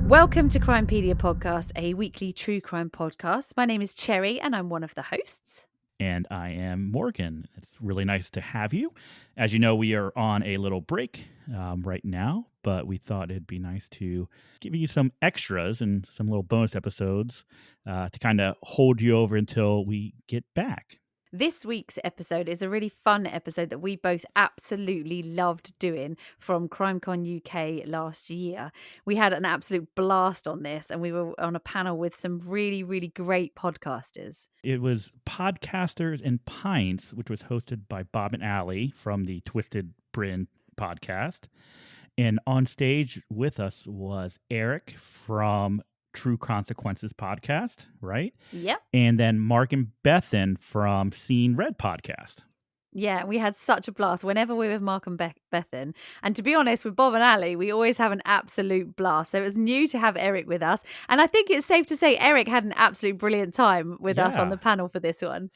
Welcome to Crimepedia Podcast, a weekly true crime podcast. My name is Cherry and I'm one of the hosts. And I am Morgan. It's really nice to have you. As you know, we are on a little break right now, but we thought it'd be nice to give you some extras and some little bonus episodes to kind of hold you over until we get back. This week's episode is a really fun episode that we both absolutely loved doing from CrimeCon UK last year. We had an absolute blast on this and we were on a panel with some really, really great podcasters. It was Podcasters and Pints, which was hosted by Bob and Allie from the Twisted Britain podcast. And on stage with us was Eric from True Consequences podcast, right? Yep. And then Mark and Bethan from Seen Red podcast. Yeah, we had such a blast whenever we're with Mark and Bethan. And to be honest, with Bob and Ali, we always have an absolute blast. So it was new to have Eric with us. And I think it's safe to say Eric had an absolute brilliant time with us on the panel for this one.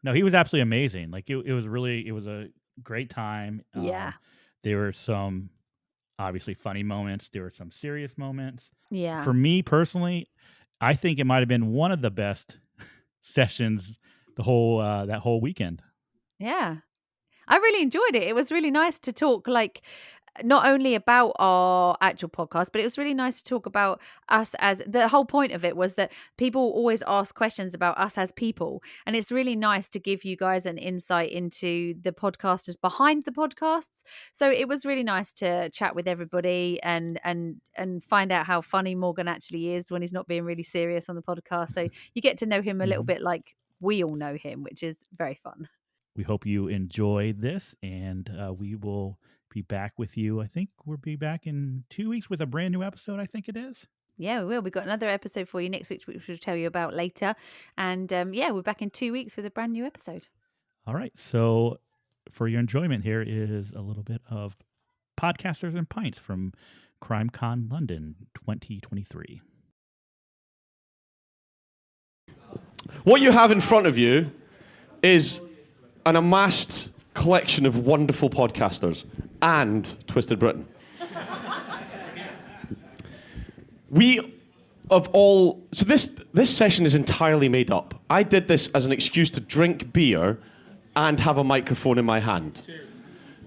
No, he was absolutely amazing. Like it was a great time. Yeah. There were some obviously funny moments. There were some serious moments. Yeah. For me personally, I think it might have been one of the best sessions that whole weekend. Yeah. I really enjoyed it. It was really nice to talk not only about our actual podcast, but it was really nice to talk about us as the whole point of it was that people always ask questions about us as people. And it's really nice to give you guys an insight into the podcasters behind the podcasts. So it was really nice to chat with everybody and find out how funny Morgan actually is when he's not being really serious on the podcast. So you get to know him a little bit like we all know him, which is very fun. We hope you enjoy this and we will be back with you. I think we'll be back in 2 weeks with a brand new episode, I think it is. Yeah, we will. We've got another episode for you next week, which we'll tell you about later. And we're back in 2 weeks with a brand new episode. All right. So for your enjoyment, here is a little bit of Podcasters and Pints from CrimeCon London 2023. What you have in front of you is an amassed collection of wonderful podcasters and Twisted Britain. So this session is entirely made up. I did this as an excuse to drink beer and have a microphone in my hand. Cheers.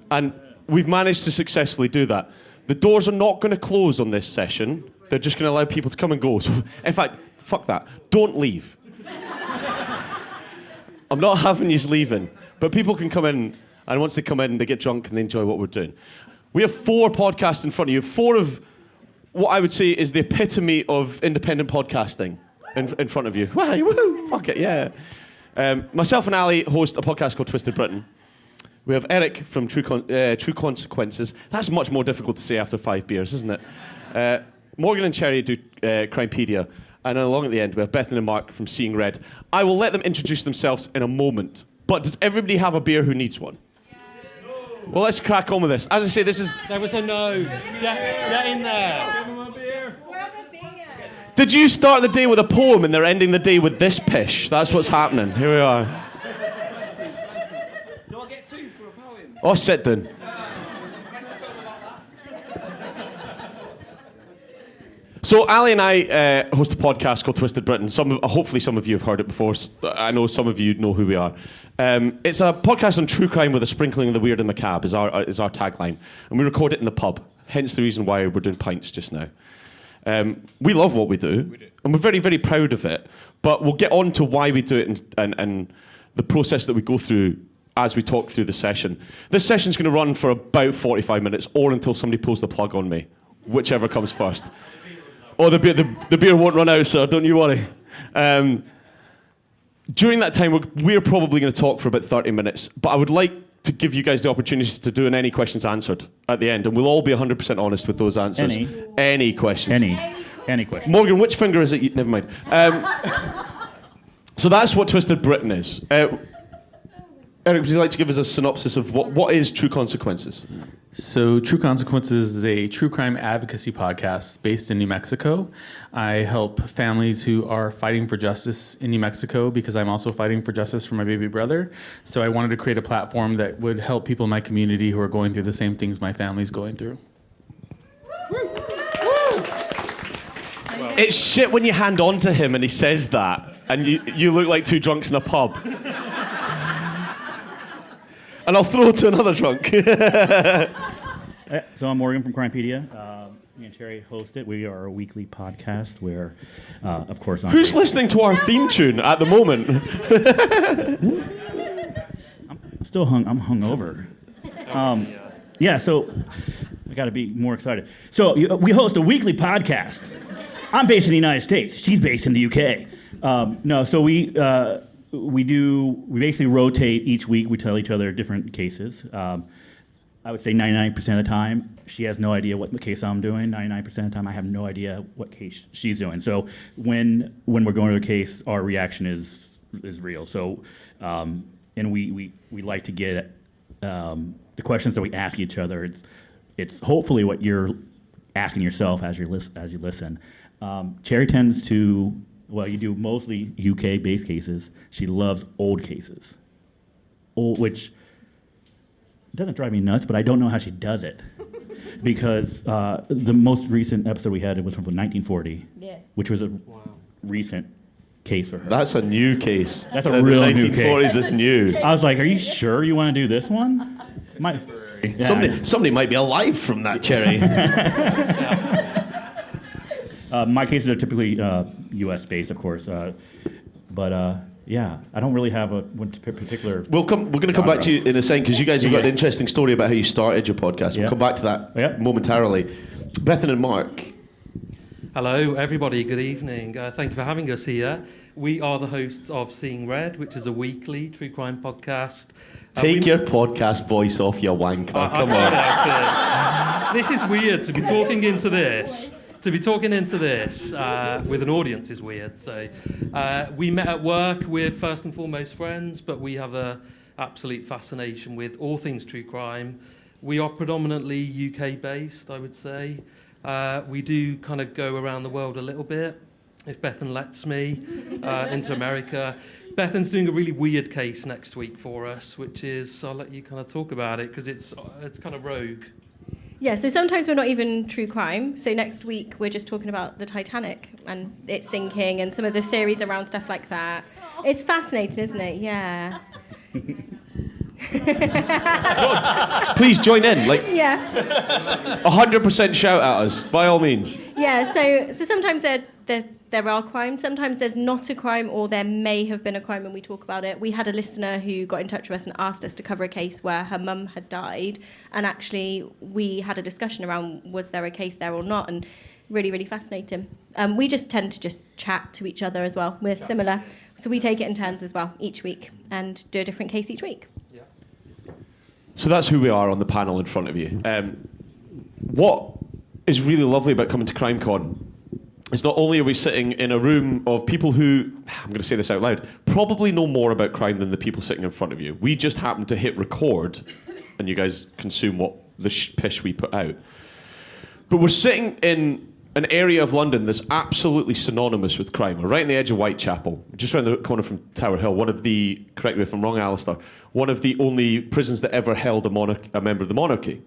And we've managed to successfully do that. The doors are not going to close on this session. They're just going to allow people to come and go. So, in fact, fuck that. Don't leave. I'm not having you leaving. But people can come in, and once they come in, they get drunk and they enjoy what we're doing. We have 4 podcasts in front of you, 4 of what I would say is the epitome of independent podcasting in front of you. Woo, fuck it, yeah. Myself and Ali host a podcast called Twisted Britain. We have Eric from True Consequences. That's much more difficult to say after 5 beers, isn't it? Morgan and Cherry do Crimepedia. And then along at the end, we have Bethan and Mark from Seeing Red. I will let them introduce themselves in a moment. But does everybody have a beer who needs one? Well, let's crack on with this. As I say, this is... There was a no. Get in there. Give him a beer. Did you start the day with a poem and they're ending the day with this pish? That's what's happening. Here we are. Do I get 2 for a poem? Oh, sit down. So Ali and I host a podcast called Twisted Britain. Hopefully some of you have heard it before. I know some of you know who we are. It's a podcast on true crime with a sprinkling of the weird and macabre is our tagline. And we record it in the pub, hence the reason why we're doing pints just now. We love what we do, and we're very, very proud of it. But we'll get on to why we do it and the process that we go through as we talk through the session. This session's going to run for about 45 minutes or until somebody pulls the plug on me, whichever comes first. Oh, the beer won't run out, so don't you worry. during that time, we're probably going to talk for about 30 minutes, but I would like to give you guys the opportunity to do an any questions answered at the end, and we'll all be 100% honest with those answers. Any questions. Any questions. Morgan, which finger is it? Never mind. So that's what Twisted Britain is. Eric, would you like to give us a synopsis of what is True Consequences? So True Consequences is a true crime advocacy podcast based in New Mexico. I help families who are fighting for justice in New Mexico because I'm also fighting for justice for my baby brother. So I wanted to create a platform that would help people in my community who are going through the same things my family's going through. It's shit when you hand on to him and he says that, and you look like two drunks in a pub. And I'll throw to another drunk. So I'm Morgan from Crimepedia. Me and Terry host it. We are a weekly podcast where, of course, Who's listening to our theme tune at the moment? I'm hungover. Yeah, so I got to be more excited. So we host a weekly podcast. I'm based in the United States. She's based in the UK. So we basically rotate each week. We tell each other different cases. I would say 99% of the time, she has no idea what case I'm doing. 99% of the time, I have no idea what case she's doing. So when we're going to a case, our reaction is real. So and we like to get the questions that we ask each other. It's hopefully what you're asking yourself as you listen. Cherry tends to. Well, you do mostly UK-based cases. She loves old cases, which doesn't drive me nuts, but I don't know how she does it. Because the most recent episode we had was from 1940, which was a recent case for her. That's a new case. That's a real new case. 1940s is new. I was like, are you sure you want to do this one? Somebody might be alive from that, Cherry. My cases are typically U.S.-based, of course, but I don't really have one particular. We're going to come back to you in a second because you guys have got an interesting story about how you started your podcast. We'll come back to that momentarily. Bethan and Mark. Hello, everybody. Good evening. Thank you for having us here. We are the hosts of Seeing Red, which is a weekly true crime podcast. Take your podcast voice off, you wanker. Come on. This is weird to be talking into this. To be talking into this with an audience is weird. So we met at work. We're first and foremost friends, but we have an absolute fascination with all things true crime. We are predominantly UK-based, I would say. We do kind of go around the world a little bit, if Bethan lets me, into America. Bethan's doing a really weird case next week for us, which is, I'll let you kind of talk about it, because it's kind of rogue. Yeah, so sometimes we're not even true crime. So next week we're just talking about the Titanic and it sinking and some of the theories around stuff like that. It's fascinating, isn't it? Yeah. Please join in. 100% shout at us, by all means. Yeah, so sometimes there are crimes. Sometimes there's not a crime, or there may have been a crime when we talk about it. We had a listener who got in touch with us and asked us to cover a case where her mum had died, and actually we had a discussion around was there a case there or not, and really, really fascinating. We just tend to just chat to each other as well. We're similar, so we take it in turns as well each week and do a different case each week. So that's who we are on the panel in front of you. What is really lovely about coming to CrimeCon is not only are we sitting in a room of people who, I'm going to say this out loud, probably know more about crime than the people sitting in front of you. We just happen to hit record and you guys consume what the pish we put out. But we're sitting in an area of London that's absolutely synonymous with crime. We're right on the edge of Whitechapel, just around the corner from Tower Hill, one of the, correct me if I'm wrong, Alistair, one of the only prisons that ever held a member of the monarchy.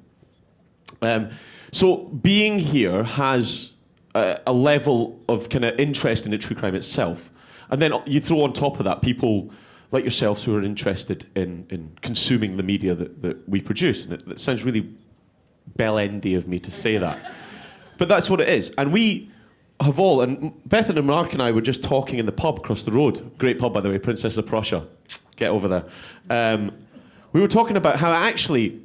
So being here has a level of kind of interest in the true crime itself. And then you throw on top of that people like yourselves who are interested in consuming the media that we produce. And it sounds really bell-endy of me to say that. But that's what it is. And we have all, and Bethan and Mark and I were just talking in the pub across the road. Great pub, by the way, Princess of Prussia. Get over there. We were talking about how actually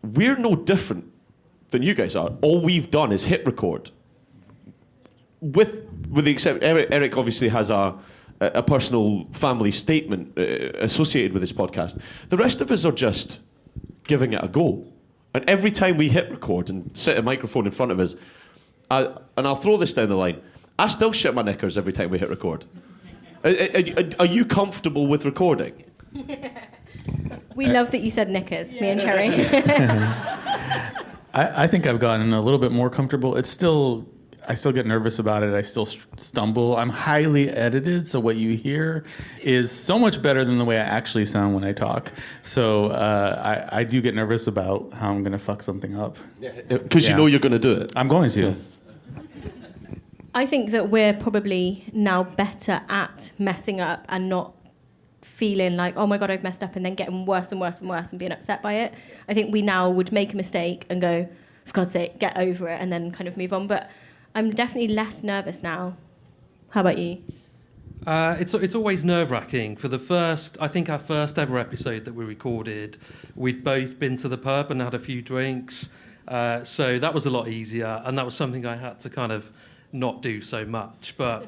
we're no different than you guys are. All we've done is hit record. With the exception, Eric obviously has a a personal family statement associated with this podcast. The rest of us are just giving it a go. And every time we hit record and sit a microphone in front of us, and I'll throw this down the line, I still shit my knickers every time we hit record. Are you comfortable with recording? We love that you said knickers, me and Cherry. I think I've gotten a little bit more comfortable. I still get nervous about it. I still stumble. I'm highly edited, so what you hear is so much better than the way I actually sound when I talk. So I do get nervous about how I'm going to fuck something up. Because you know you're going to do it. I'm going to. Yeah. I think that we're probably now better at messing up and not feeling like, oh my God, I've messed up, and then getting worse and worse and worse and being upset by it. I think we now would make a mistake and go, for God's sake, get over it, and then kind of move on. But I'm definitely less nervous now. How about you? It's always nerve-wracking. For I think our first ever episode that we recorded, we'd both been to the pub and had a few drinks. So that was a lot easier, and that was something I had to kind of not do so much. But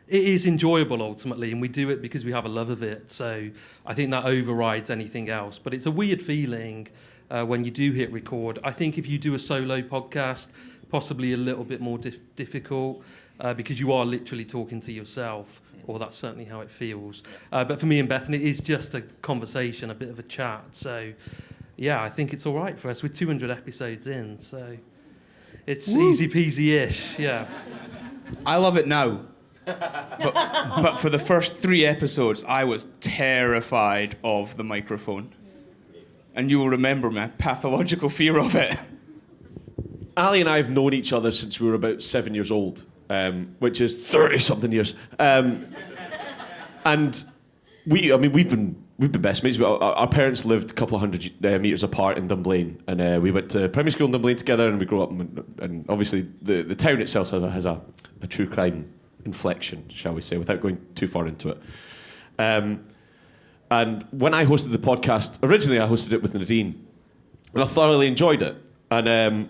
it is enjoyable ultimately, and we do it because we have a love of it. So I think that overrides anything else. But it's a weird feeling when you do hit record. I think if you do a solo podcast, possibly a little bit more difficult because you are literally talking to yourself, or that's certainly how it feels. But for me and Bethan, it is just a conversation, a bit of a chat. So yeah, I think it's all right for us. We're 200 episodes in, so it's easy peasy-ish, yeah. I love it now. But for the first 3 episodes, I was terrified of the microphone. And you will remember my pathological fear of it. Ali and I have known each other since we were about 7 years old, which is 30-something years. And we've been best mates. Our parents lived a couple of hundred metres apart in Dunblane, and we went to primary school in Dunblane together, and we grew up. And obviously, the town itself has a true crime inflection, shall we say, without going too far into it. And when I hosted the podcast, originally I hosted it with Nadine, and I thoroughly enjoyed it. And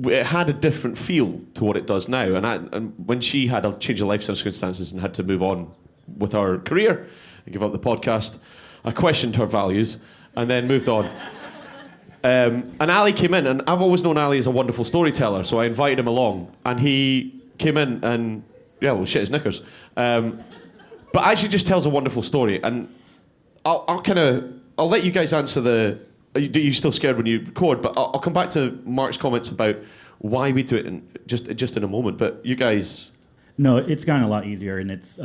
it had a different feel to what it does now. And when she had a change of life circumstances and had to move on with her career and give up the podcast, I questioned her values and then moved on. And Ali came in, and I've always known Ali as a wonderful storyteller, so I invited him along, and he came in and, shit his knickers. But actually just tells a wonderful story, and I'll let you guys answer are you still scared when you record? But I'll come back to Mark's comments about why we do it just in a moment. But you guys... No, it's gotten a lot easier, and it's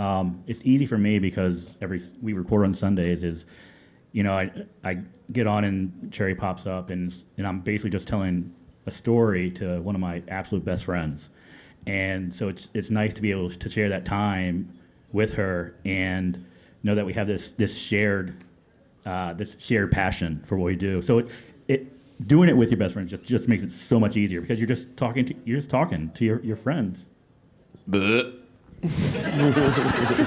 easy for me because we record on Sundays. I get on and Cherry pops up, and I'm basically just telling a story to one of my absolute best friends, and so it's nice to be able to share that time with her and know that we have this shared passion for what we do. So doing it with your best friends just makes it so much easier because you're just talking to your friends. Just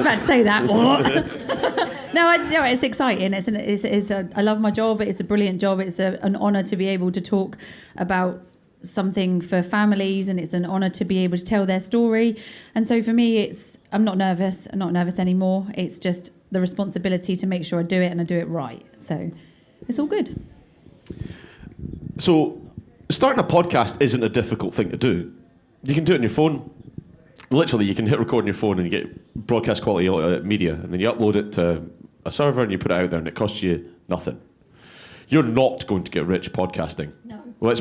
about to say that. No, it's exciting. I love my job. It's a brilliant job. It's an honour to be able to talk about something for families, and it's an honour to be able to tell their story. And so for me, I'm not nervous. I'm not nervous anymore. It's just the responsibility to make sure I do it and I do it right. So it's all good. So starting a podcast isn't a difficult thing to do. You can do it on your phone. Literally, you can hit record on your phone and you get broadcast quality media, and then you upload it to a server and you put it out there, and it costs you nothing. You're not going to get rich podcasting. No. Well,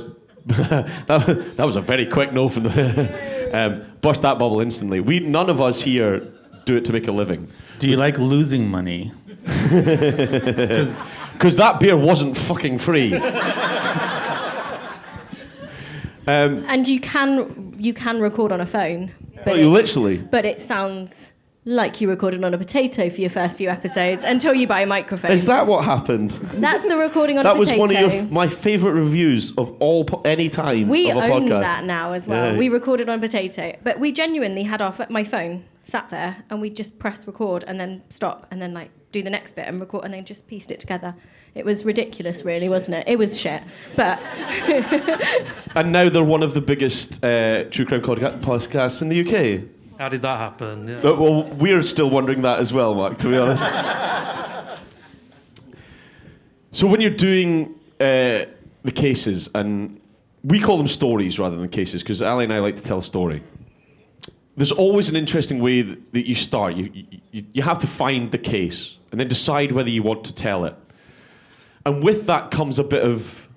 that was a very quick no from the... burst that bubble instantly. None of us here do it to make a living. Do you like losing money? Because that beer wasn't fucking free. And you can record on a phone. But literally. But it sounds like you recorded on a potato for your first few episodes until you buy a microphone. Is that what happened? That's the recording on a potato. potato. That was one of my favourite reviews of any time we of a podcast. We own that now as well. Yeah. We recorded on a potato. But we genuinely had my phone sat there, and we just press record and then stop and then do the next bit and record, and then just pieced it together. It was ridiculous, really, wasn't it? It was shit. But and now they're one of the biggest true crime podcasts in the UK. How did that happen? Yeah. Well, we're still wondering that as well, Mark, to be honest. So when you're doing the cases, and we call them stories rather than cases, because Ali and I like to tell a story. There's always an interesting way that you start. You have to find the case and then decide whether you want to tell it. And with that comes a bit of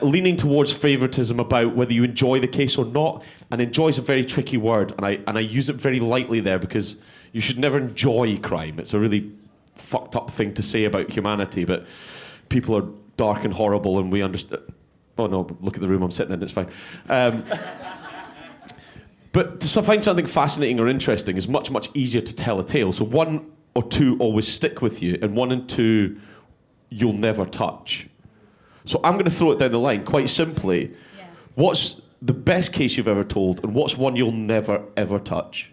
leaning towards favoritism about whether you enjoy the case or not. And enjoy is a very tricky word, and I use it very lightly there because you should never enjoy crime. It's a really fucked up thing to say about humanity, but people are dark and horrible, and we understand. Oh no, look at the room I'm sitting in, it's fine. But to find something fascinating or interesting is much, much easier to tell a tale. So 1 or 2 always stick with you, and 1 and 2 you'll never touch. So I'm going to throw it down the line quite simply. Yeah. What's the best case you've ever told, and what's one you'll never, ever touch?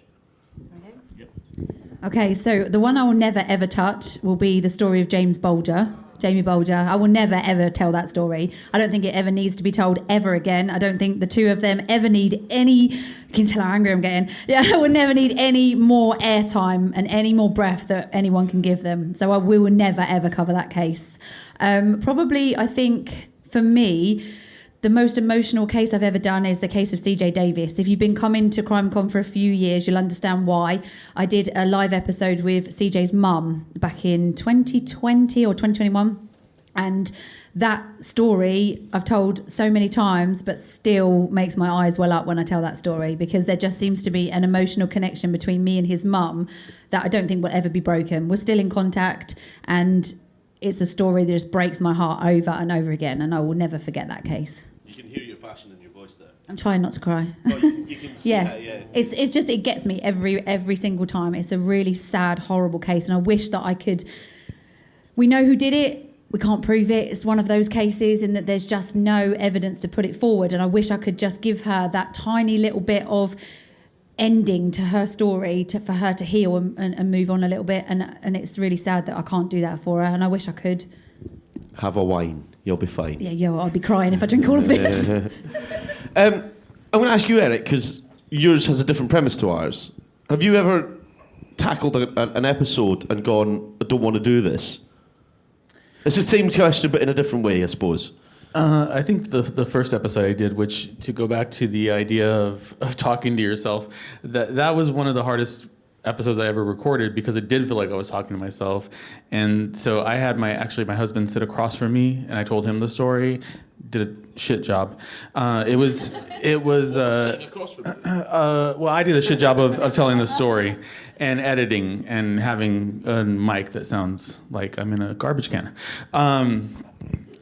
Okay, so the one I will never, ever touch will be the story of Jamie Bolger. I will never, ever tell that story. I don't think it ever needs to be told ever again. I don't think the two of them ever need any... You can tell how angry I'm getting. Yeah, I will never need any more airtime and any more breath that anyone can give them. So we will never, ever cover that case. Probably, I think, for me, the most emotional case I've ever done is the case of CJ Davis. If you've been coming to CrimeCon for a few years, you'll understand why. I did a live episode with CJ's mum back in 2020 or 2021. And that story I've told so many times, but still makes my eyes well up when I tell that story, because there just seems to be an emotional connection between me and his mum that I don't think will ever be broken. We're still in contact, and it's a story that just breaks my heart over and over again, and I will never forget that case. You can hear your passion in your voice there. I'm trying not to cry. Well, you can see that, yeah. It's just, it gets me every single time. It's a really sad, horrible case, and I wish that I could... We know who did it. We can't prove it. It's one of those cases in that there's just no evidence to put it forward, and I wish I could just give her that tiny little bit of ending to her story for her to heal and move on a little bit, and it's really sad that I can't do that for her, and I wish I could. Have a wine, you'll be fine. Yeah, I'll be crying if I drink all of this. I'm going to ask you, Eric, because yours has a different premise to ours. Have you ever tackled an episode and gone, I don't want to do this? It's the same question, but in a different way, I suppose. I think the first episode I did, which, to go back to the idea of talking to yourself, that was one of the hardest episodes I ever recorded, because it did feel like I was talking to myself. And so I had my husband sit across from me, and I told him the story. Did a shit job. Well, I did a shit job of telling the story and editing and having a mic that sounds like I'm in a garbage can.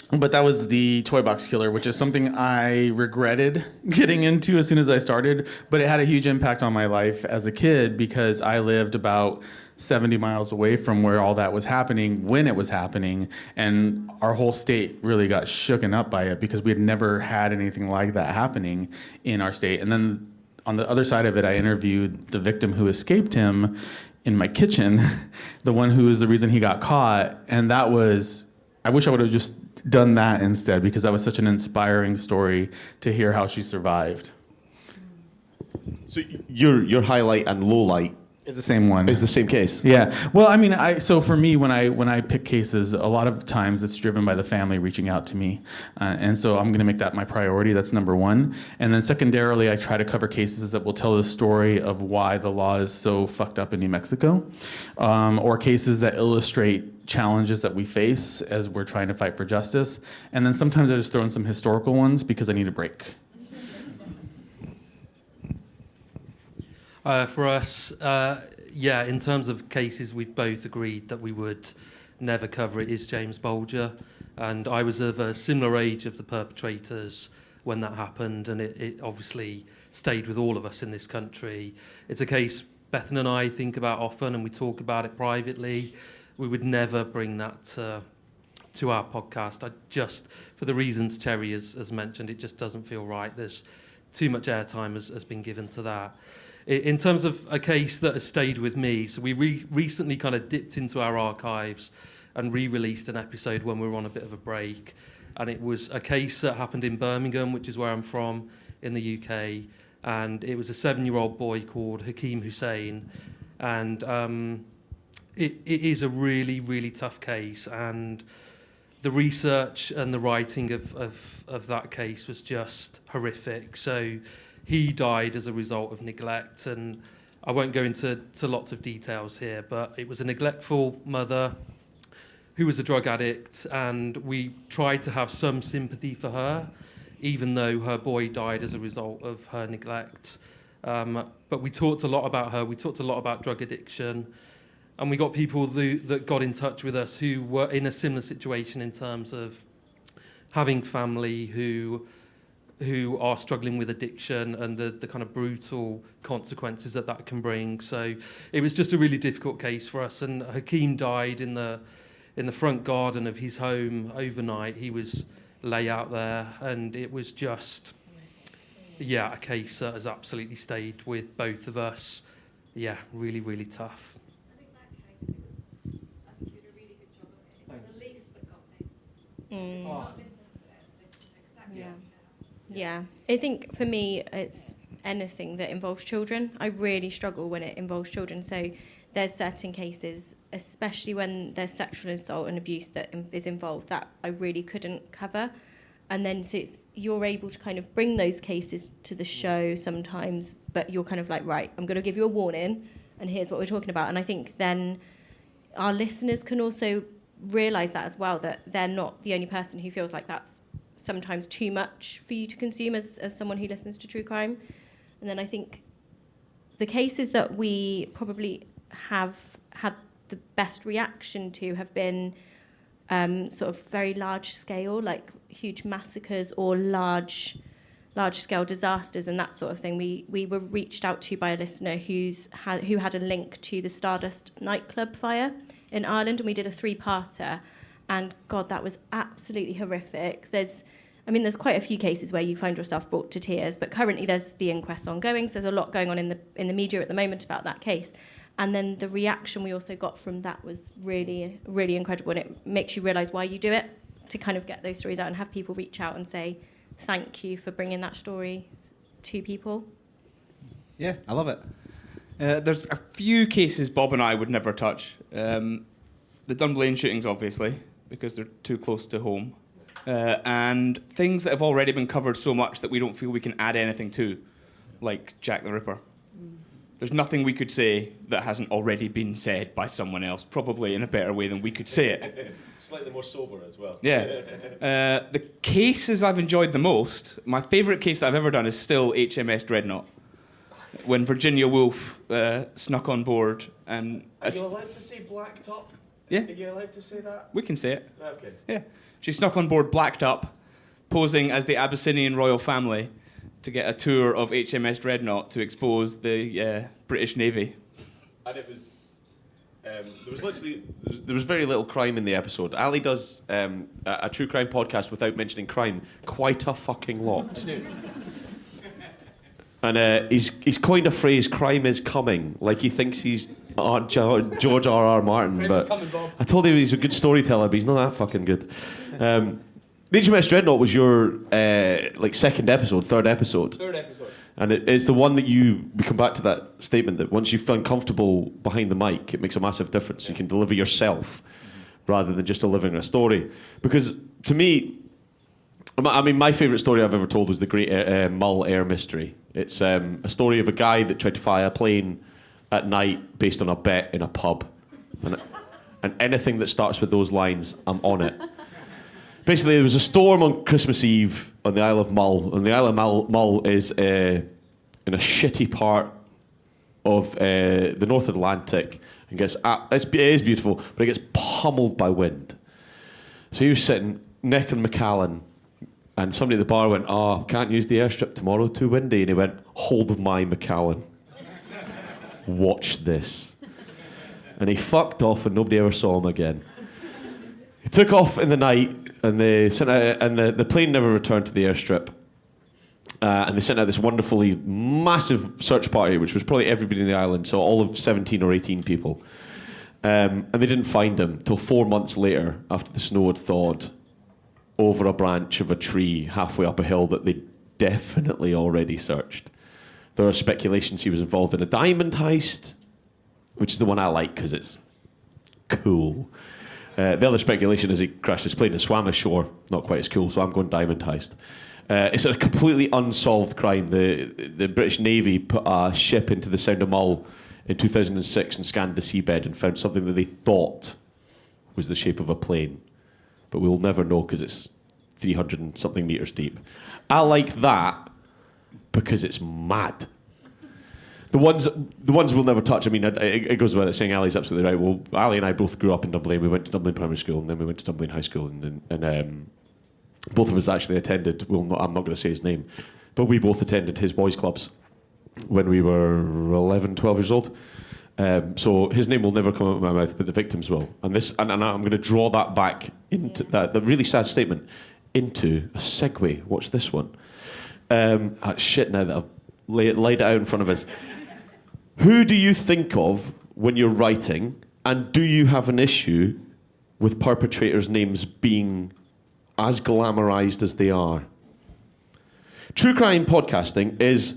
But that was the Toy Box Killer, which is something I regretted getting into as soon as I started. But it had a huge impact on my life as a kid, because I lived about 70 miles away from where all that was happening when it was happening. And our whole state really got shooken up by it, because we had never had anything like that happening in our state. And then on the other side of it, I interviewed the victim who escaped him in my kitchen, the one who was the reason he got caught. And that was... I wish I would have just done that instead, because that was such an inspiring story to hear how she survived. So your highlight and low light is the same one. Is the same case. Yeah. Well, I mean, so for me, when I pick cases, a lot of times it's driven by the family reaching out to me, and so I'm going to make that my priority. That's number one. And then secondarily, I try to cover cases that will tell the story of why the law is so fucked up in New Mexico, or cases that illustrate challenges that we face as we're trying to fight for justice. And then sometimes I just throw in some historical ones because I need a break. For us, in terms of cases, we've both agreed that we would never cover it, is James Bolger. And I was of a similar age of the perpetrators when that happened, and it obviously stayed with all of us in this country. It's a case Bethan and I think about often, and we talk about it privately. We would never bring that to our podcast. For the reasons Terry has mentioned, it just doesn't feel right. There's too much airtime has been given to that. In terms of a case that has stayed with me, so we recently kind of dipped into our archives and re-released an episode when we were on a bit of a break. And it was a case that happened in Birmingham, which is where I'm from, in the UK. and it was a 7-year-old boy called Hakeem Hussein, and it is a really, really tough case, and the research and the writing of that case was just horrific. So he died as a result of neglect, and I won't go into lots of details here, but it was a neglectful mother who was a drug addict, and we tried to have some sympathy for her, even though her boy died as a result of her neglect. But we talked a lot about her, we talked a lot about drug addiction, and we got people that got in touch with us who were in a similar situation in terms of having family who are struggling with addiction and the kind of brutal consequences that can bring. So it was just a really difficult case for us. And Hakeem died in the front garden of his home overnight. He was lay out there, and it was just, a case that has absolutely stayed with both of us. Yeah, really, really tough. Yeah. I think for me, it's anything that involves children. I really struggle when it involves children. So there's certain cases, especially when there's sexual assault and abuse that is involved, that I really couldn't cover. And then so you're able to kind of bring those cases to the show sometimes, but you're kind of like, right, I'm going to give you a warning, and here's what we're talking about. And I think then our listeners can also realise that as well, that they're not the only person who feels like that's sometimes too much for you to consume as someone who listens to true crime. And then I think the cases that we probably have had the best reaction to have been sort of very large scale, like huge massacres or large scale disasters and that sort of thing. We were reached out to by a listener who had a link to the Stardust nightclub fire in Ireland, and we did a 3-parter, and God, that was absolutely horrific. There's quite a few cases where you find yourself brought to tears, but currently there's the inquest ongoing, so there's a lot going on in the media at the moment about that case. And then the reaction we also got from that was really, really incredible, and it makes you realise why you do it, to kind of get those stories out and have people reach out and say thank you for bringing that story to people. Yeah, I love it. There's a few cases Bob and I would never touch. The Dunblane shootings, obviously, because they're too close to home. And things that have already been covered so much that we don't feel we can add anything to, like Jack the Ripper. There's nothing we could say that hasn't already been said by someone else, probably in a better way than we could say it. Slightly more sober as well. Yeah. The cases I've enjoyed the most, my favourite case that I've ever done is still HMS Dreadnought. When Virginia Woolf snuck on board and... Are you allowed to say blacked up? Yeah. Are you allowed to say that? We can say it. Okay. Yeah. She snuck on board blacked up, posing as the Abyssinian royal family to get a tour of HMS Dreadnought to expose the British Navy. And it was... there was very little crime in the episode. Ali does a true crime podcast without mentioning crime quite a fucking lot. And he's coined a phrase, crime is coming, like he thinks he's George R.R. Martin. But I told him he's a good storyteller, but he's not that fucking good. The HMS Dreadnought was your third episode. Third episode. And it's the one that we come back to that statement that once you feel comfortable behind the mic, it makes a massive difference. Yeah. You can deliver yourself rather than just delivering a story. Because to me, my favourite story I've ever told was the Great Mull Air Mystery. It's a story of a guy that tried to fly a plane at night based on a bet in a pub. And anything that starts with those lines, I'm on it. Basically, there was a storm on Christmas Eve on the Isle of Mull. And the Isle of Mull is in a shitty part of the North Atlantic. And it is beautiful, but it gets pummeled by wind. So he was sitting neck and Macallan, and somebody at the bar went, can't use the airstrip tomorrow, too windy. And he went, hold my Macallan. Watch this. And he fucked off and nobody ever saw him again. He took off in the night, and they sent out, and the plane never returned to the airstrip. And they sent out this wonderfully massive search party, which was probably everybody in the island, so all of 17 or 18 people. And they didn't find him till 4 months later, after the snow had thawed, over a branch of a tree halfway up a hill that they definitely already searched. There are speculations he was involved in a diamond heist, which is the one I like because it's cool. The other speculation is he crashed his plane and swam ashore. Not quite as cool, so I'm going diamond heist. It's a completely unsolved crime. The British Navy put a ship into the Sound of Mull in 2006 and scanned the seabed and found something that they thought was the shape of a plane. But we'll never know because it's 300 and something meters deep. I like that because it's mad. The ones we'll never touch. I mean, it goes without saying. Ali's absolutely right. Well, Ali and I both grew up in Dublin. We went to Dublin Primary School, and then we went to Dublin High School, and both of us actually attended. I'm not going to say his name, but we both attended his boys' clubs when we were 11, 12 years old. So his name will never come out of my mouth, but the victims will. And I'm going to draw that back into the really sad statement into a segue. Watch this one. Shit! Now that I've laid it out in front of us. Who do you think of when you're writing, and do you have an issue with perpetrators' names being as glamorized as they are? True crime podcasting is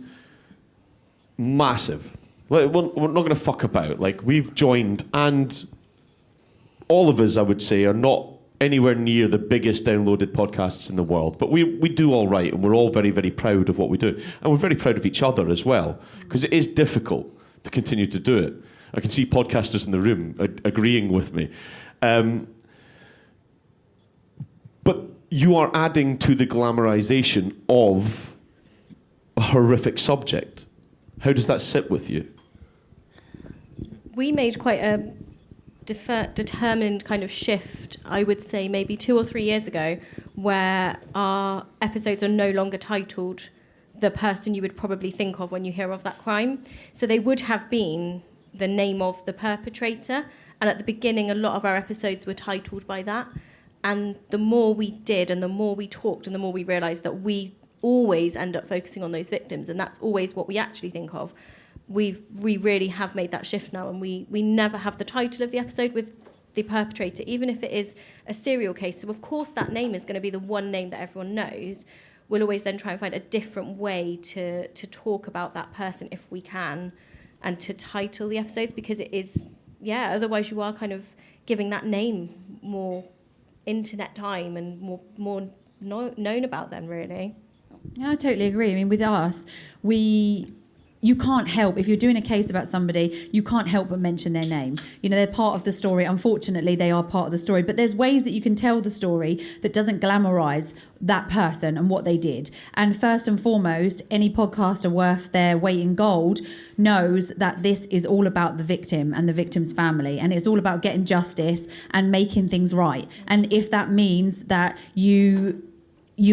massive. Like, we're not going to fuck about. Like, we've joined, and all of us, I would say, are not anywhere near the biggest downloaded podcasts in the world. But we do all right, and we're all very, very proud of what we do. And we're very proud of each other as well, because it is difficult to continue to do it. I can see podcasters in the room agreeing with me. But you are adding to the glamorization of a horrific subject. How does that sit with you? We made quite a determined kind of shift, I would say maybe 2 or 3 years ago, where our episodes are no longer titled the person you would probably think of when you hear of that crime. So they would have been the name of the perpetrator, and at the beginning a lot of our episodes were titled by that. And the more we did and the more we talked and the more we realised that we always end up focusing on those victims, and that's always what we actually think of. We really have made that shift now, and we never have the title of the episode with the perpetrator, even if it is a serial case. So of course that name is going to be the one name that everyone knows. We'll always then try and find a different way to talk about that person if we can, and to title the episodes, because it is, otherwise you are kind of giving that name more internet time and more known about them, really. Yeah, I totally agree. I mean, with us, you can't help, if you're doing a case about somebody, you can't help but mention their name. You know, they're part of the story. Unfortunately, they are part of the story. But there's ways that you can tell the story that doesn't glamorize that person and what they did. And first and foremost, any podcaster worth their weight in gold knows that this is all about the victim and the victim's family. And it's all about getting justice and making things right. And if that means that you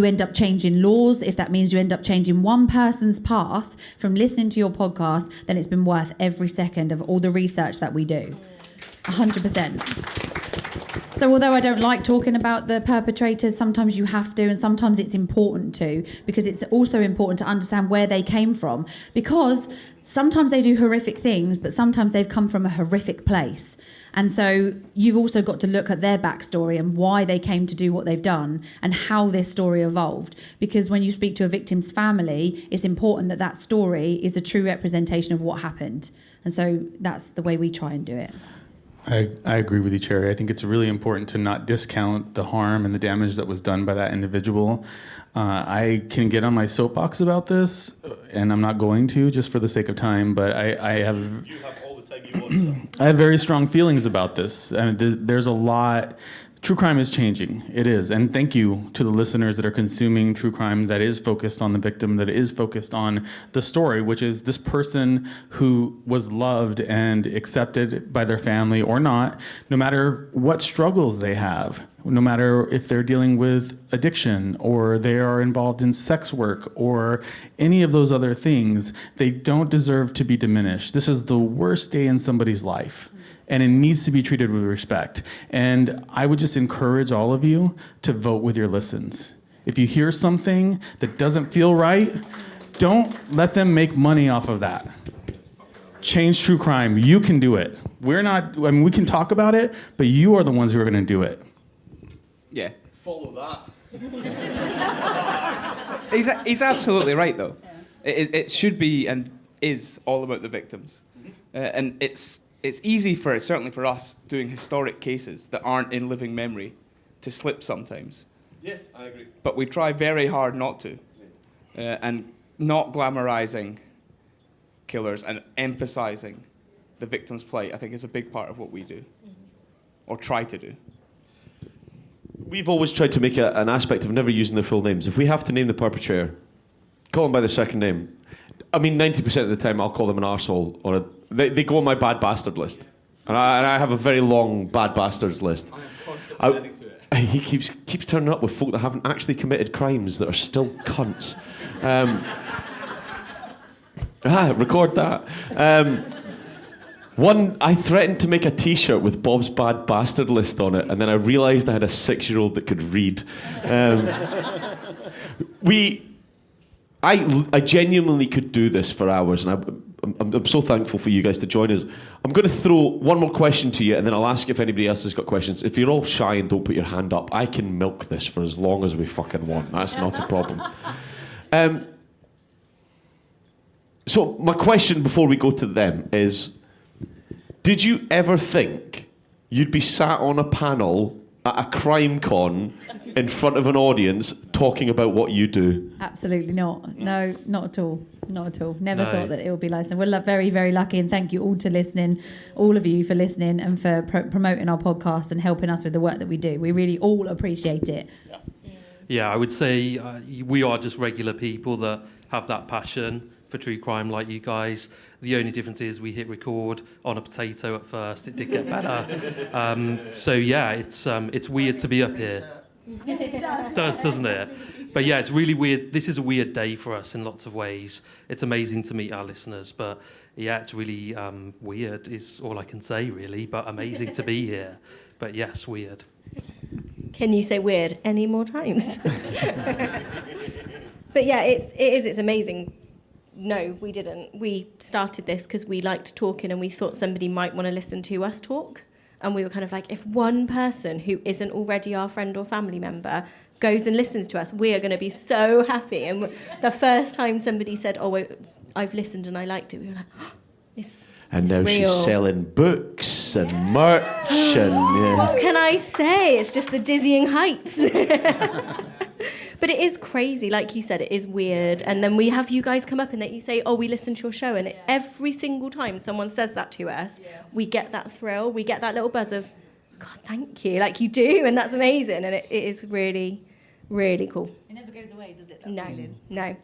end up changing laws, if that means you end up changing one person's path from listening to your podcast, then it's been worth every second of all the research that we do. 100%. So although I don't like talking about the perpetrators, sometimes you have to, and sometimes it's important to, because it's also important to understand where they came from. Because sometimes they do horrific things, but sometimes they've come from a horrific place. And so you've also got to look at their backstory and why they came to do what they've done and how this story evolved. Because when you speak to a victim's family, it's important that that story is a true representation of what happened. And so that's the way we try and do it. I agree with you, Cherry. I think it's really important to not discount the harm and the damage that was done by that individual. I can get on my soapbox about this, and I'm not going to just for the sake of time, but I have... You have all the time you want. I have very strong feelings about this. I mean, there's a lot... True crime is changing. It is. And thank you to the listeners that are consuming true crime that is focused on the victim, that is focused on the story, which is this person who was loved and accepted by their family or not, no matter what struggles they have, no matter if they're dealing with addiction or they are involved in sex work or any of those other things, they don't deserve to be diminished. This is the worst day in somebody's life. And it needs to be treated with respect. And I would just encourage all of you to vote with your listens. If you hear something that doesn't feel right, don't let them make money off of that. Change true crime. You can do it. We can talk about it, but you are the ones who are going to do it. Yeah. Follow that. He's absolutely right, though. It should be, and is all about the victims. And it's easy certainly for us, doing historic cases that aren't in living memory, to slip sometimes. Yeah, I agree. But we try very hard not to. And not glamorizing killers and emphasizing the victim's plight, I think, is a big part of what we do, or try to do. We've always tried to make an aspect of never using their full names. If we have to name the perpetrator, call them by their second name. I mean, 90% of the time I'll call them an arsehole, or they go on my bad bastard list. And I have a very long bad bastards list. I'm constantly adding to it. He keeps turning up with folk that haven't actually committed crimes that are still cunts. Record that. I threatened to make a T-shirt with Bob's Bad Bastard list on it, and then I realised I had a 6-year-old that could read. I genuinely could do this for hours, and I'm so thankful for you guys to join us. I'm going to throw one more question to you, and then I'll ask if anybody else has got questions. If you're all shy and don't put your hand up, I can milk this for as long as we fucking want. That's not a problem. So my question before we go to them is, did you ever think you'd be sat on a panel at a CrimeCon in front of an audience talking about what you do? Absolutely not. No, not at all. Not at all. Never No. thought that it would be like that. We're very, very lucky, and thank you all to listening, all of you for listening and for promoting our podcast and helping us with the work that we do. We really all appreciate it. Yeah, I would say we are just regular people that have that passion for true crime like you guys. The only difference is we hit record on a potato at first. It did get better. So yeah, it's weird to be up here. It does, doesn't it? But yeah, it's really weird. This is a weird day for us in lots of ways. It's amazing to meet our listeners, but yeah, it's really weird is all I can say really, but amazing to be here. But yes, weird. Can you say weird any more times? But yeah, it's amazing. No, we didn't. We started this because we liked talking and we thought somebody might want to listen to us talk. And we were kind of like, if one person who isn't already our friend or family member goes and listens to us, we are going to be so happy. And the first time somebody said, oh, I've listened and I liked it, we were like, oh, it's And now real. she's selling books and merch and... Yeah. What can I say? It's just the dizzying heights. But it is crazy, like you said, it is weird. And then we have you guys come up and that you say, oh, we listen to your show. And every single time someone says that to us, we get that thrill, we get that little buzz of, God, thank you, like you do. And that's amazing. And it is really, really cool. It never goes away, does it? No.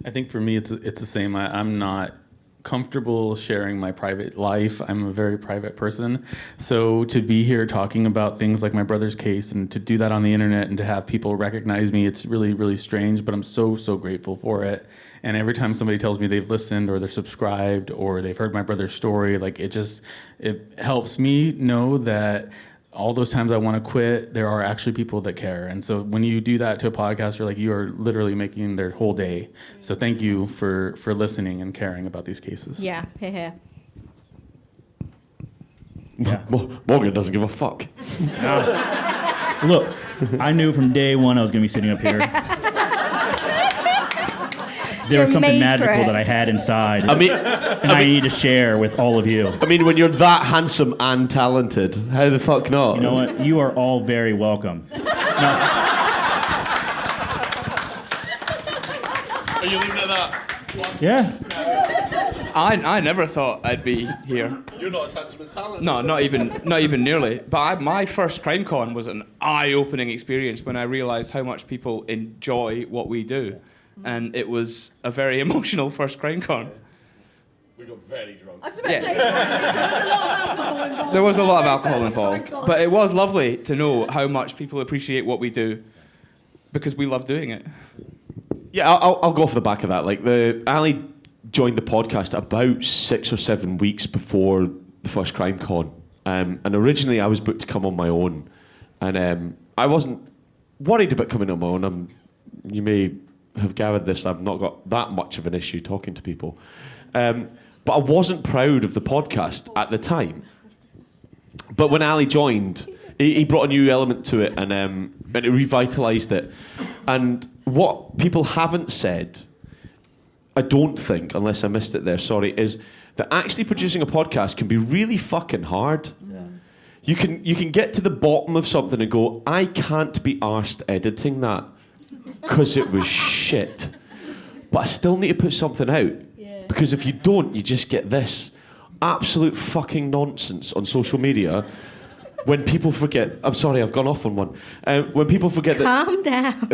I think for me, it's the same. I'm not comfortable sharing my private life. I'm a very private person. So to be here talking about things like my brother's case and to do that on the internet and to have people recognize me, it's really, really strange, but I'm so, so grateful for it. And every time somebody tells me they've listened or they're subscribed or they've heard my brother's story, like it helps me know that all those times I want to quit, there are actually people that care. And so when you do that to a podcaster, like you are literally making their whole day. So thank you for listening and caring about these cases. Yeah, here. Yeah. Morgan doesn't give a fuck. Look, I knew from day one I was going to be sitting up here. There was something magical that I had inside. I need to share with all of you. I mean, when you're that handsome and talented, how the fuck not? You know what? You are all very welcome. Are you leaving it at that? Yeah. I never thought I'd be here. You're not as handsome as talented. No, not even nearly. But my first CrimeCon was an eye-opening experience when I realised how much people enjoy what we do. And it was a very emotional first CrimeCon. We got very drunk. I was about to say, there was a lot of alcohol involved. There was a lot of alcohol involved. But it was lovely to know how much people appreciate what we do because we love doing it. Yeah, I'll go off the back of that. Like, Ali joined the podcast about 6 or 7 weeks before the first CrimeCon. And originally I was booked to come on my own. And I wasn't worried about coming on my own. You may have gathered this, I've not got that much of an issue talking to people. But I wasn't proud of the podcast at the time. But when Ali joined, he brought a new element to it and it revitalised it. And what people haven't said, I don't think, unless I missed it there, sorry, is that actually producing a podcast can be really fucking hard. Yeah. You can get to the bottom of something and go, I can't be arsed editing that because it was shit. But I still need to put something out. Yeah. Because if you don't, you just get this absolute fucking nonsense on social media. When people forget, I'm sorry, I've gone off on one. When people forget that... Calm down.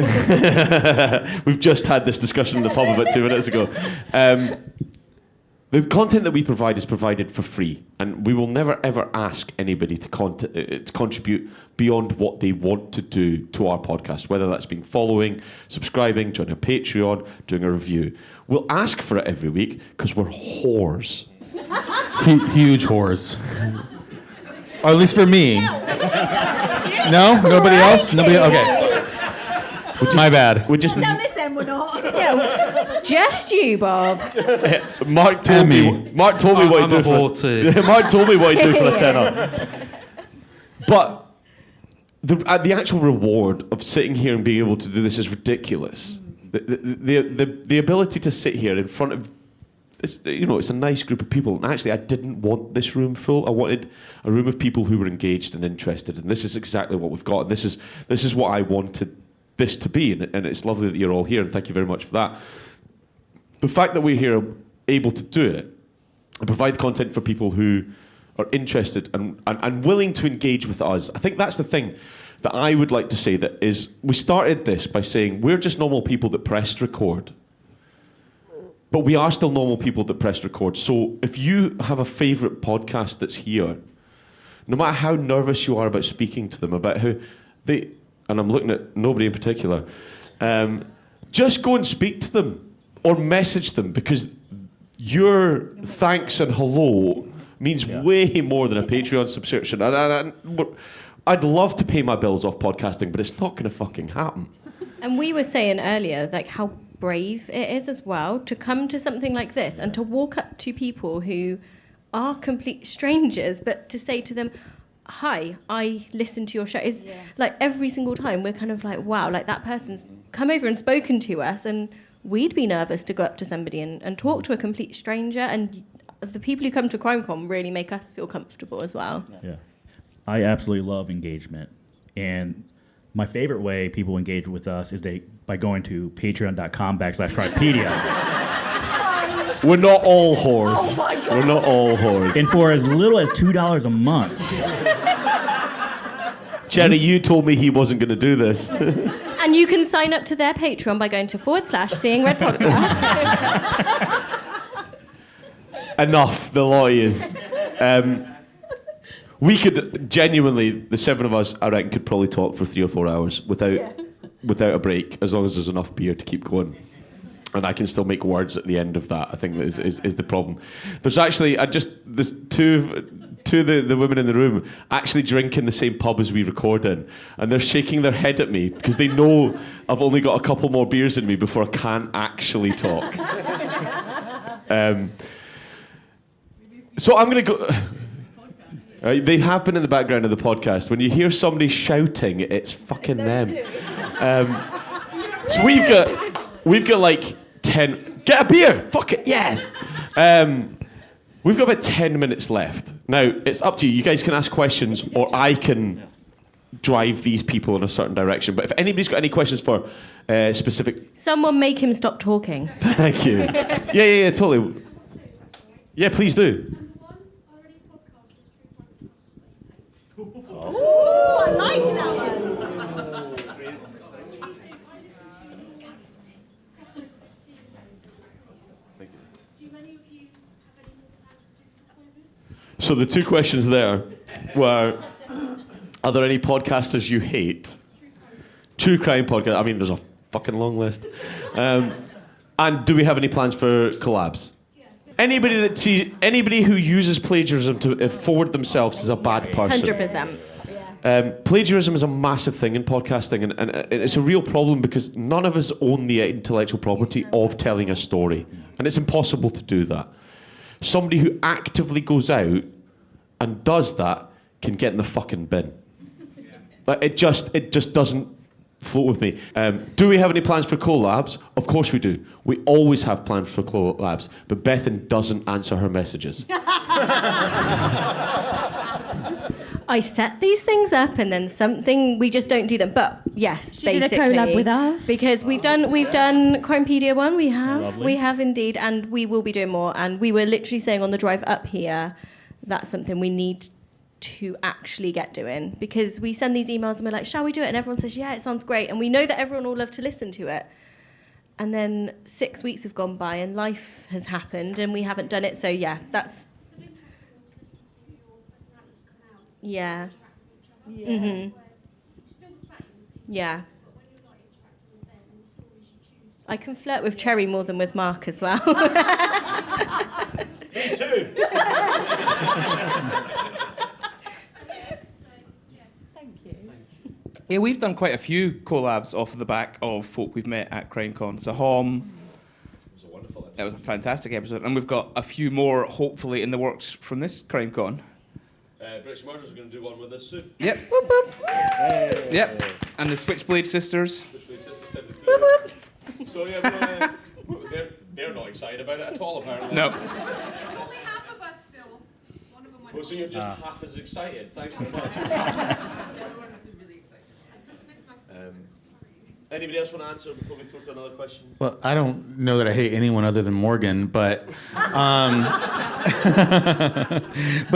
We've just had this discussion in the pub about 2 minutes ago. The content that we provide is provided for free, and we will never ever ask anybody to contribute beyond what they want to do to our podcast, whether that's been following, subscribing, joining a Patreon, doing a review. We'll ask for it every week because we're whores. Huge whores. Or at least for me. No? Nobody else? Nobody? Okay. My bad. We just... Down this end, we're not. Yeah, just you, Bob. Mark told me what he'd do for Mark told me what he'd do for a tenner. But the actual reward of sitting here and being able to do this is ridiculous. The ability to sit here in front of it's a nice group of people. And actually, I didn't want this room full. I wanted a room of people who were engaged and interested. And this is exactly what we've got. And this is what I wanted this to be. And it's lovely that you're all here. And thank you very much for that. The fact that we're here able to do it and provide content for people who are interested and willing to engage with us. I think that's the thing that I would like to say, that is, we started this by saying we're just normal people that pressed record. But we are still normal people that press record. So if you have a favourite podcast that's here, no matter how nervous you are about speaking to them, about how they, and I'm looking at nobody in particular, just go and speak to them or message them, because your thanks and hello means way more than a Patreon subscription. I'd love to pay my bills off podcasting, but it's not going to fucking happen. And we were saying earlier, like, how brave it is as well to come to something like this and to walk up to people who are complete strangers, but to say to them, hi, I listen to your show. Is like every single time we're kind of like, wow, like that person's come over and spoken to us, and we'd be nervous to go up to somebody and talk to a complete stranger. And the people who come to CrimeCon really make us feel comfortable as well. Yeah. I absolutely love engagement. And my favorite way people engage with us is by going to patreon.com/Crimepedia. We're not all whores. Oh my God. We're not all whores. And for as little as $2 a month. Jerry, you told me he wasn't going to do this. And you can sign up to their Patreon by going to /Seeing Red Podcast. Enough, the lawyers. We could genuinely, the seven of us, I reckon, could probably talk for 3 or 4 hours without a break, as long as there's enough beer to keep going. And I can still make words at the end of that, I think that is the problem. There's actually, there's two of the women in the room actually drink in the same pub as we record in. And they're shaking their head at me because they know I've only got a couple more beers in me before I can actually talk. So I'm going to go... They have been in the background of the podcast. When you hear somebody shouting, it's fucking them. So we've got like 10. Get a beer. Fuck it. Yes. We've got about 10 minutes left. Now it's up to you. You guys can ask questions, or I can drive these people in a certain direction. But if anybody's got any questions for specific, someone make him stop talking. Thank you. Yeah, totally. Yeah, please do. Oh, I like that one. So the two questions there were, are there any podcasters you hate? True crime podcast. I mean, there's a fucking long list. And do we have any plans for collabs? Anybody who uses plagiarism to forward themselves is a bad person. 100%. Plagiarism is a massive thing in podcasting, and it's a real problem because none of us own the intellectual property of telling a story, and it's impossible to do that. Somebody who actively goes out and does that can get in the fucking bin. Like it just doesn't float with me. Do we have any plans for collabs? Of course we do. We always have plans for collabs, but Bethan doesn't answer her messages. I set these things up, and then we just don't do them. But yes, She basically, did a collab with us. because we've done Crimepedia one. Lovely. We have indeed, and we will be doing more. And we were literally saying on the drive up here, that's something we need to actually get doing, because we send these emails and we're like, shall we do it? And everyone says, yeah, it sounds great, and we know that everyone will love to listen to it. And then 6 weeks have gone by and life has happened and we haven't done it. So yeah, that's. Yeah. Mhm. Yeah. I can flirt with Cherry more than with Mark as well. Me too. Yeah, we've done quite a few collabs off the back of folk we've met at CrimeCon. So Hom. It was a fantastic episode. And we've got a few more, hopefully, in the works from this CrimeCon. British Murders are going to do one with us soon. Yep. Whoop, whoop. Yep. And the Switchblade Sisters. So yeah, they're not excited about it at all, apparently. No. Only half of us still. One of them went. Well, so you're just half as excited. Thanks very much. Anybody else want to answer before we throw to another question? Well, I don't know that I hate anyone other than Morgan, but but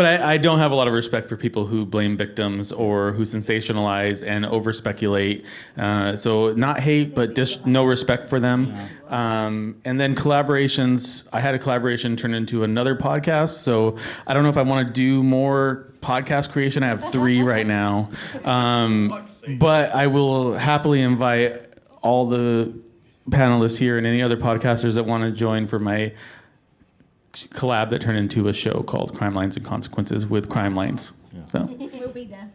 I don't have a lot of respect for people who blame victims or who sensationalize and over speculate. So not hate, but just no respect for them. And then collaborations. I had a collaboration turn into another podcast, so I don't know if I want to do more podcast creation. I have 3 right now. But I will happily invite all the panelists here and any other podcasters that want to join for my collab that turned into a show called Crime Lines and Consequences with Crime Lines. Yeah. So, We'll be there.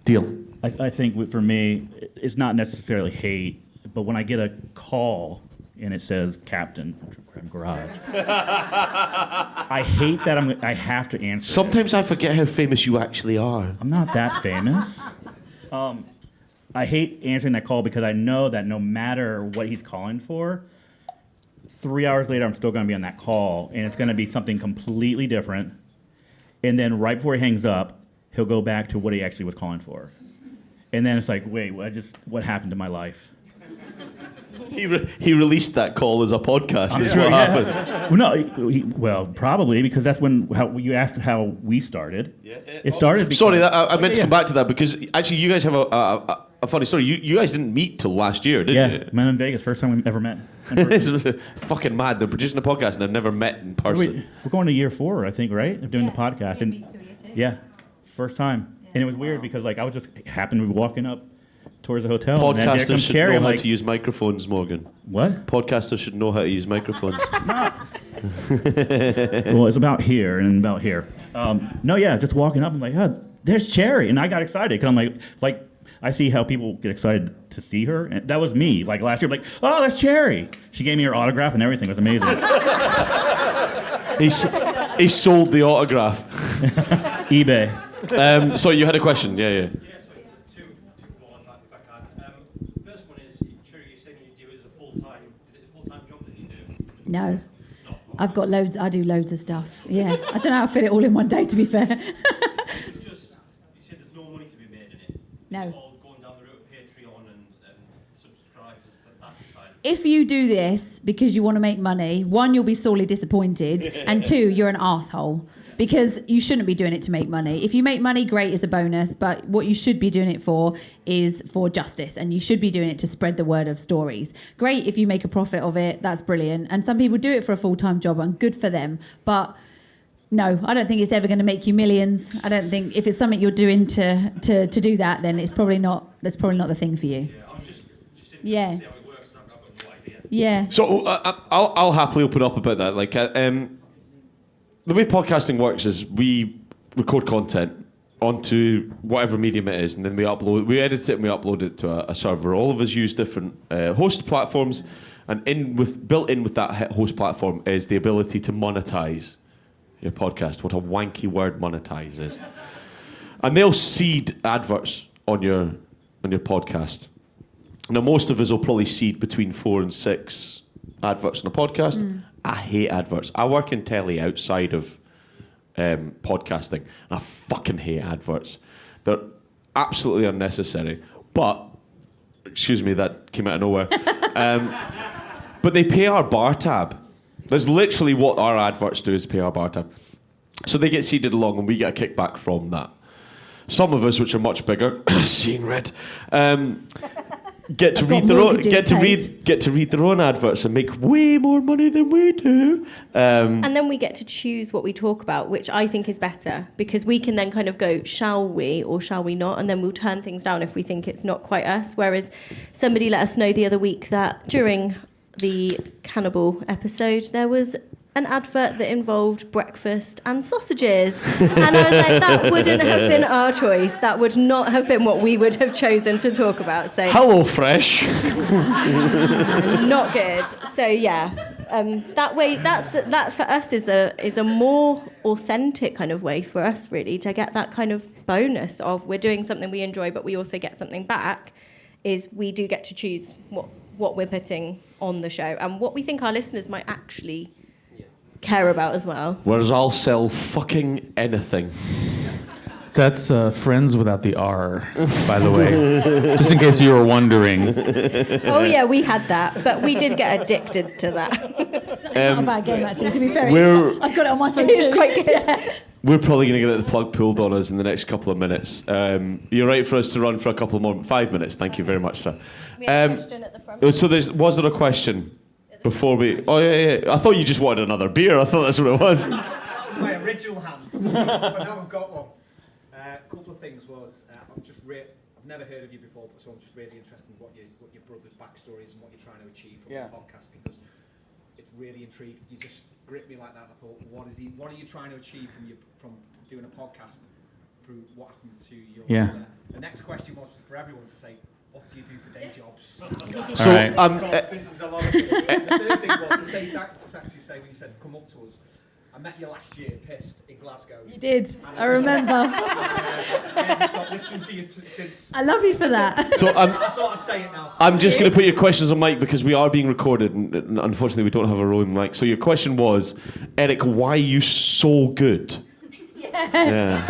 deal. I think for me, it's not necessarily hate, but when I get a call and it says Captain from True Crime Garage, I hate that I have to answer. Sometimes I forget how famous you actually are. I'm not that famous. I hate answering that call because I know that no matter what he's calling for, 3 hours later I'm still going to be on that call, and it's going to be something completely different. And then right before he hangs up, he'll go back to what he actually was calling for. And then it's like, wait, what happened to my life? He released that call as a podcast. Is Sure, what yeah. happened. Well, probably because that's how you asked how we started. Yeah. It started. Because, Sorry, I meant to Yeah. come back to that because actually you guys have a funny story. You guys didn't meet till last year, did Yeah, you? met in Vegas, first time we ever met. It's fucking mad. They're producing a podcast and they've never met in person. We're going to year 4, I think, right, of doing the podcast. And yeah, first time. And it was weird because I was just happened to be walking up towards the hotel. And then there Podcasters comes should Cherry, know I'm how like, to use microphones, Morgan. what? Podcasters should know how to use microphones. Well, it's about here and about here. No, yeah, just walking up, I'm like, oh, there's Cherry. And I got excited because I'm like, I see how people get excited to see her. And that was me. Like last year, I'm like, oh, that's Cherry. She gave me her autograph and everything. It was amazing. He sold the autograph. eBay. So you had a question? Yeah. Yeah, so two more if I can. First one is, Cherry, you're saying you do it as a full-time, is it a full-time job that you do? No. I've got loads. I do loads of stuff. Yeah. I don't know how I fit it all in one day, to be fair. It's just, you said there's no money to be made in it. No. It's all going down the route of Patreon and subscribers for that side. If you do this because you want to make money, 1, you'll be sorely disappointed, and 2, you're an arsehole. Because you shouldn't be doing it to make money. If you make money, great, it's a bonus. But what you should be doing it for is for justice. And you should be doing it to spread the word of stories. Great if you make a profit of it. That's brilliant. And some people do it for a full-time job, and good for them. But no, I don't think it's ever going to make you millions. I don't think if it's something you're doing to do that, then that's probably not the thing for you. Yeah, I was just interested Yeah. to see how it works. I've got no idea. Yeah. So I'll happily open up about that. The way podcasting works is we record content onto whatever medium it is, and then we edit it and we upload it to a server. All of us use different host platforms, and built in with that host platform is the ability to monetize your podcast. What a wanky word monetize is. And they'll seed adverts on your podcast. Now, most of us will probably see between 4 and 6 adverts on a podcast. I hate adverts. I work in telly outside of podcasting, and I fucking hate adverts. They're absolutely unnecessary. But, excuse me, that came out of nowhere. But they pay our bar tab. That's literally what our adverts do, is pay our bar tab. So they get seeded along, and we get a kickback from that. Some of us, which are much bigger, seeing red, get to read their own adverts and make way more money than we do. And then we get to choose what we talk about, which I think is better, because we can then kind of go, shall we or shall we not? And then we'll turn things down if we think it's not quite us. Whereas somebody let us know the other week that during the cannibal episode, there was an advert that involved breakfast and sausages. And I was like, that wouldn't have been our choice. That would not have been what we would have chosen to talk about. So Hello, Fresh. not good. So yeah, that way, that for us is a more authentic kind of way for us, really, to get that kind of bonus of we're doing something we enjoy, but we also get something back. Is we do get to choose what we're putting on the show and what we think our listeners might actually care about as well. Whereas I'll sell fucking anything. That's friends without the R, by the way. Just in case you were wondering. Oh yeah, we had that, but we did get addicted to that. It's not a bad game, actually, to be fair. I've got it on my phone It's too. quite good. We're probably going to get the plug pulled on us in the next couple of minutes. You're right for us to run for a couple more, 5 minutes. Thank you very much, sir. We have a question at the front. So was there a question before we? Oh yeah. I thought you just wanted another beer. I thought that's what it was. My original hand, but now I've got one. A couple of things was I've never heard of you before, so I'm just really interested in what your brother's backstory is and what you're trying to achieve from the podcast, because it's really intriguing. You just gripped me like that. I thought, what are you trying to achieve from doing a podcast through what happened to your brother? The next question was for everyone to say, what do you do for day jobs? So this is a lot of things. The third thing was to actually say when you said come up to us. I met you last year, pissed, in Glasgow. You did. I remember. I haven't stopped listening to you since. I love you for that. So I thought I'd say it now. I'm just going to put your questions on mic because we are being recorded, and unfortunately we don't have a rolling mic. So your question was, Eric, why are you so good? Yeah.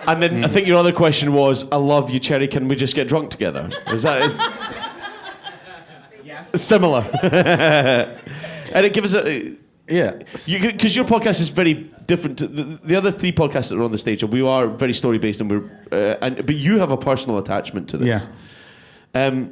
And then I think your other question was, I love you, Cherry. Can we just get drunk together? Is similar? Eric, give us a. Yeah. Because your podcast is very different to the other 3 podcasts that are on the stage. And we are very story-based, and but you have a personal attachment to this. Yeah.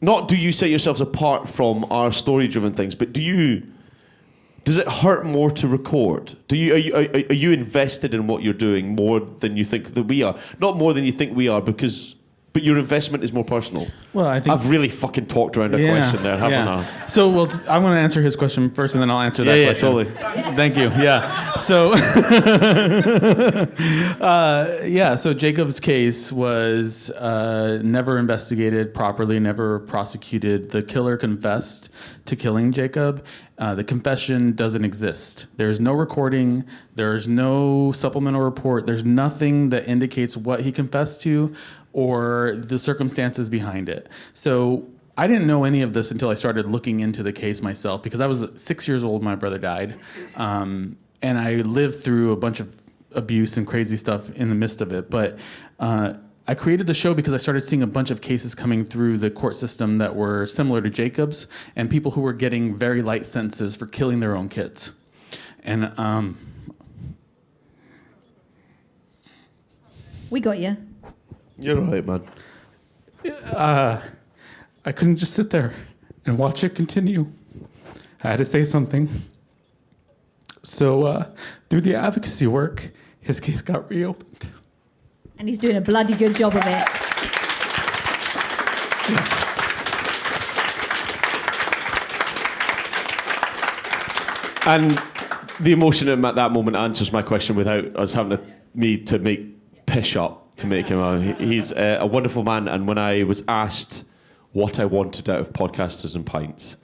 Not do you set yourselves apart from our story-driven things, but does it hurt more to record? Are you invested in what you're doing more than you think that we are? Not more than you think we are, but your investment is more personal. Well, I think I've really fucking talked around a question there, haven't I? So, I want to answer his question first, and then I'll answer that question. Totally. Thank you. Yeah. So, so Jacob's case was never investigated properly, never prosecuted. The killer confessed to killing Jacob. The confession doesn't exist. There's no recording. There's no supplemental report. There's nothing that indicates what he confessed to or the circumstances behind it. So I didn't know any of this until I started looking into the case myself, because I was 6 years old when my brother died. And I lived through a bunch of abuse and crazy stuff in the midst of it. But I created the show because I started seeing a bunch of cases coming through the court system that were similar to Jacob's, and people who were getting very light sentences for killing their own kids. And We got you. You're right, man. I couldn't just sit there and watch it continue. I had to say something. So through the advocacy work, his case got reopened. And he's doing a bloody good job of it. And the emotion at that moment answers my question without us having to make pish up to make him. He's a wonderful man. And when I was asked what I wanted out of Podcasters and Pints,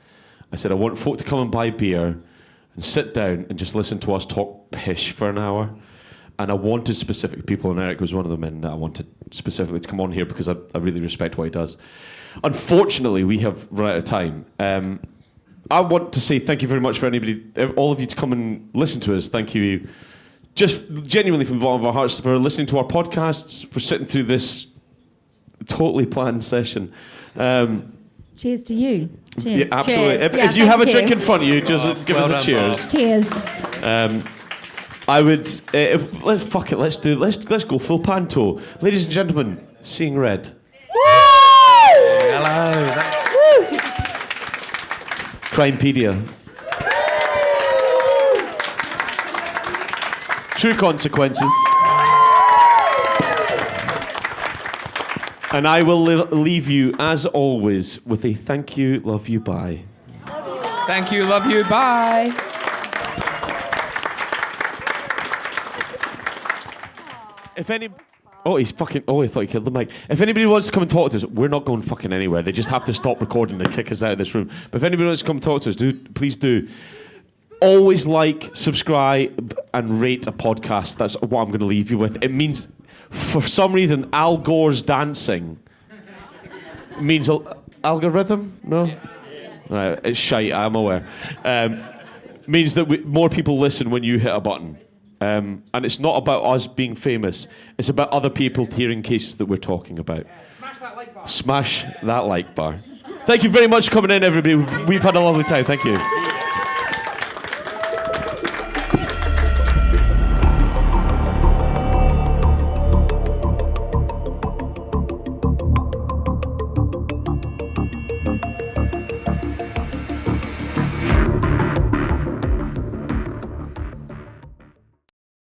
I said I want folk to come and buy beer and sit down and just listen to us talk pish for an hour. And I wanted specific people, and Eric was one of them, and I wanted specifically to come on here because I really respect what he does. Unfortunately, we have run out of time. I want to say thank you very much for all of you to come and listen to us. Thank you, just genuinely from the bottom of our hearts, for listening to our podcasts, for sitting through this totally planned session. Cheers to you. Cheers. Yeah, absolutely. Cheers. If you have a drink in front of you, just give us a cheers. Cheers. I would. Let's go full panto, ladies and gentlemen. Seeing red. Hello. Crimepedia. True Consequences. And I will leave you, as always, with a thank you, love you, bye. Thank you, love you, bye. If any... Oh, he's fucking... Oh, I thought he killed the mic. If anybody wants to come and talk to us, we're not going fucking anywhere. They just have to stop recording and kick us out of this room. But if anybody wants to come and talk to us, please do. Always like, subscribe, and rate a podcast. That's what I'm going to leave you with. It means... For some reason, Al Gore's dancing means algorithm? No? Right, it's shite, I'm aware. Means that more people listen when you hit a button. And it's not about us being famous. It's about other people hearing cases that we're talking about. Smash that like bar. Smash that like bar. Thank you very much for coming in, everybody. We've had a lovely time. Thank you.